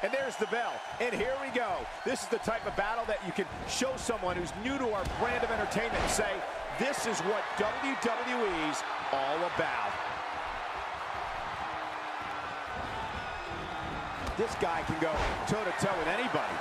And there's the bell, and here we go. This is the type of battle that you can show someone who's new to our brand of entertainment and say, this is what WWE's all about. This guy can go toe-to-toe with anybody.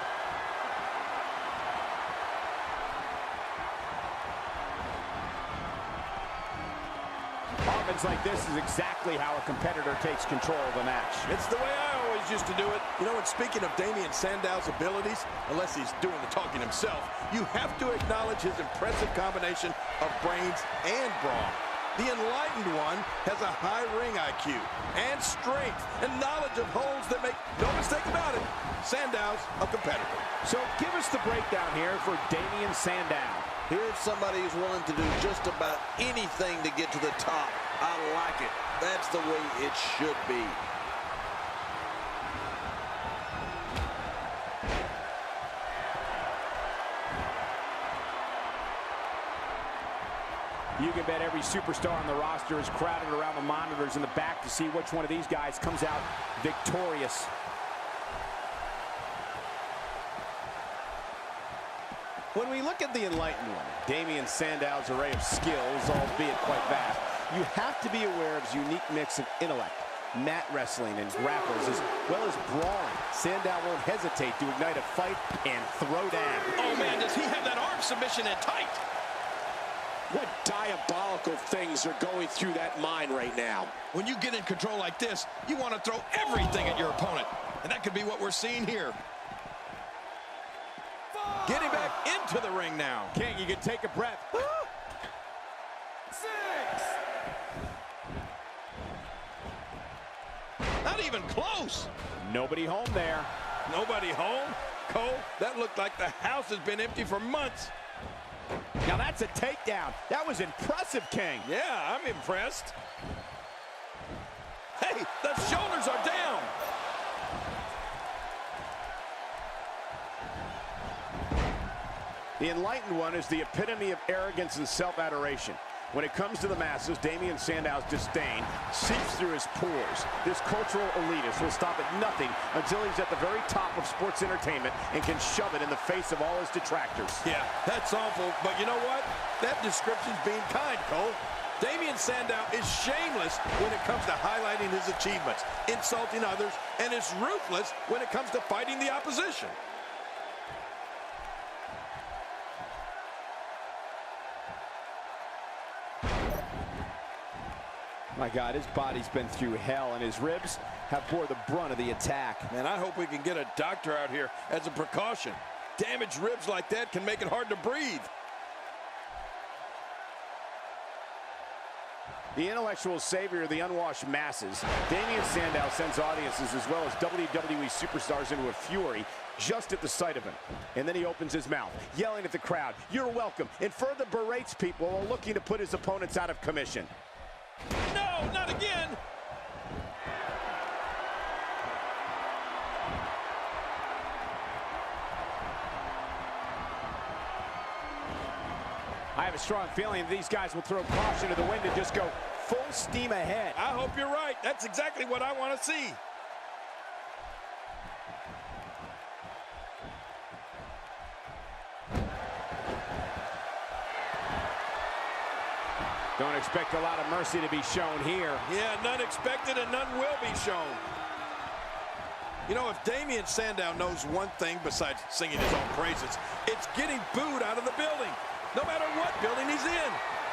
Offense like this is exactly how a competitor takes control of a match. It's the way I always used to do it. You know, and speaking of Damien Sandow's abilities, unless he's doing the talking himself, you have to acknowledge his impressive combination of brains and brawn. The Enlightened One has a high ring IQ and strength and knowledge of holds that make no mistake about it. Sandow's a competitor. So give us the breakdown here for Damien Sandow. Here's somebody who's willing to do just about anything to get to the top. I like it. That's the way it should be. You can bet every superstar on the roster is crowded around the monitors in the back to see which one of these guys comes out victorious. When we look at the Enlightened One, Damien Sandow's array of skills, albeit quite vast, you have to be aware of his unique mix of intellect, mat wrestling, and grapples, as well as brawling. Sandow won't hesitate to ignite a fight and throw down. Oh, man, does he have that arm submission in tight? What diabolical things are going through that mind right now? When you get in control like this, you want to throw everything at your opponent. And that could be what we're seeing here. Getting back into the ring now. King, you can take a breath. 6. Not even close. Nobody home there. Nobody home? Cole, that looked like the house has been empty for months. Now that's a takedown. That was impressive, King. Yeah, I'm impressed. Hey, the shoulders are down. The Enlightened One is the epitome of arrogance and self-adoration. When it comes to the masses, Damien Sandow's disdain seeps through his pores. This cultural elitist will stop at nothing until he's at the very top of sports entertainment and can shove it in the face of all his detractors. Yeah, that's awful, but you know what? That description's being kind, Cole. Damien Sandow is shameless when it comes to highlighting his achievements, insulting others, and is ruthless when it comes to fighting the opposition. My God, his body's been through hell, and his ribs have bore the brunt of the attack. Man, I hope we can get a doctor out here as a precaution. Damaged ribs like that can make it hard to breathe. The intellectual savior of the unwashed masses, Damien Sandow sends audiences as well as WWE superstars into a fury just at the sight of him. And then he opens his mouth, yelling at the crowd, "You're welcome," and further berates people while looking to put his opponents out of commission. No, not again! I have a strong feeling that these guys will throw caution to the wind and just go full steam ahead. I hope you're right. That's exactly what I want to see. Don't expect a lot of mercy to be shown here. Yeah, none expected and none will be shown. You know, if Damien Sandow knows one thing besides singing his own praises, it's getting booed out of the building, no matter what building he's in.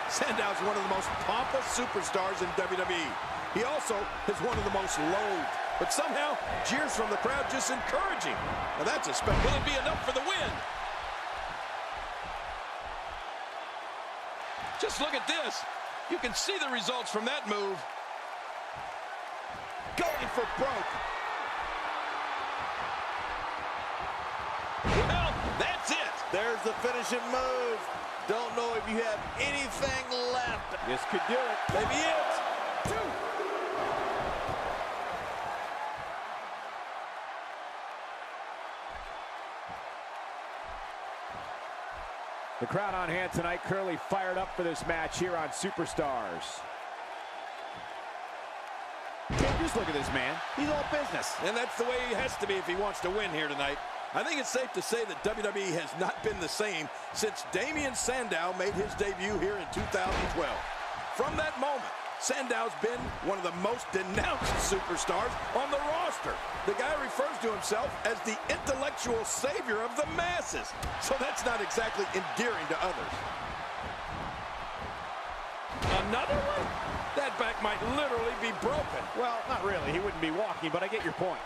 Sandow's one of the most pompous superstars in WWE. He also is one of the most loathed. But somehow, cheers from the crowd just encouraging. Now that's a spell. Will it be enough for the win? Just look at this. You can see the results from that move. Going for broke. Well, that's it. There's the finishing move. Don't know if you have anything left. This could do it. Maybe it. The crowd on hand tonight, clearly fired up for this match here on Superstars. Just look at this man. He's all business. And that's the way he has to be if he wants to win here tonight. I think it's safe to say that WWE has not been the same since Damien Sandow made his debut here in 2012. From that moment, Sandow's been one of the most denounced superstars on the roster. The guy refers to himself as the intellectual savior of the masses. So that's not exactly endearing to others. Another one? That back might literally be broken. Well, not really. He wouldn't be walking, but I get your point.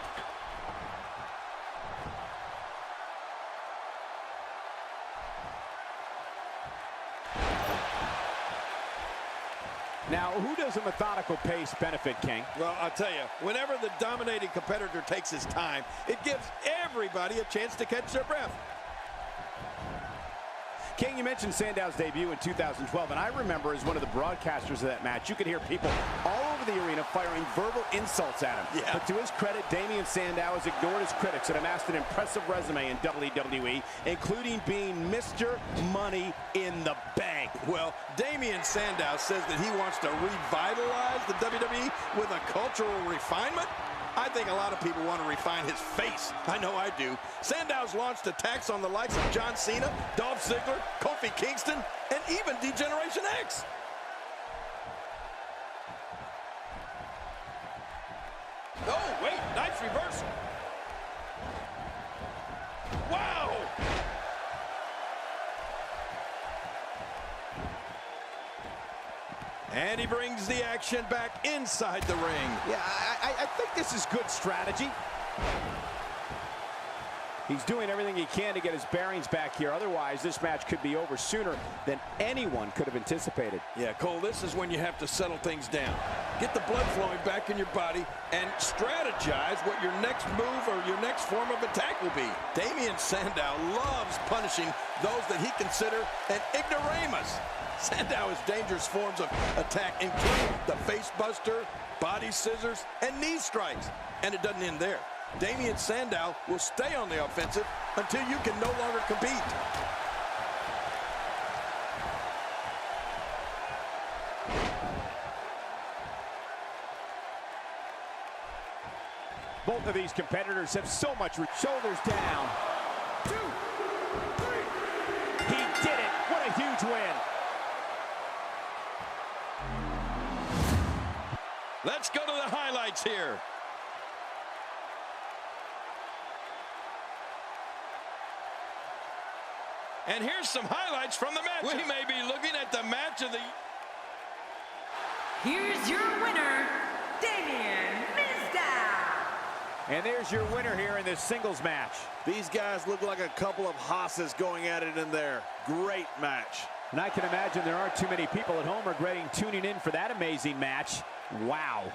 Now, who does a methodical pace benefit, King? Well, I'll tell you, whenever the dominating competitor takes his time, it gives everybody a chance to catch their breath. King, you mentioned Sandow's debut in 2012, and I remember as one of the broadcasters of that match, you could hear people all over the arena firing verbal insults at him. Yeah. But to his credit, Damien Sandow has ignored his critics and amassed an impressive resume in WWE, including being Mr. Money in the Bank. Well, Damien Sandow says that he wants to revitalize the WWE with a cultural refinement. I think a lot of people want to refine his face. I know I do. Sandow's launched attacks on the likes of John Cena, Dolph Ziggler, Kofi Kingston, and even D-Generation X. Oh, wait, nice reversal. Wow! And he brings the action back inside the ring. Yeah, I think this is good strategy. He's doing everything he can to get his bearings back here. Otherwise, this match could be over sooner than anyone could have anticipated. Yeah, Cole, this is when you have to settle things down. Get the blood flowing back in your body and strategize what your next move or your next form of attack will be. Damien Sandow loves punishing those that he considers an ignoramus. Sandow has dangerous forms of attack, including the face buster, body scissors, and knee strikes. And it doesn't end there. Damien Sandow will stay on the offensive until you can no longer compete. Both of these competitors have so much. Shoulders down. 2, 3. He did it. What a huge win. Let's go to the highlights here. And here's some highlights from the match. We may be looking at the match of the... Here's your winner, Damien Sandow. And there's your winner here in this singles match. These guys look like a couple of hosses going at it in there. Great match. And I can imagine there aren't too many people at home regretting tuning in for that amazing match. Wow.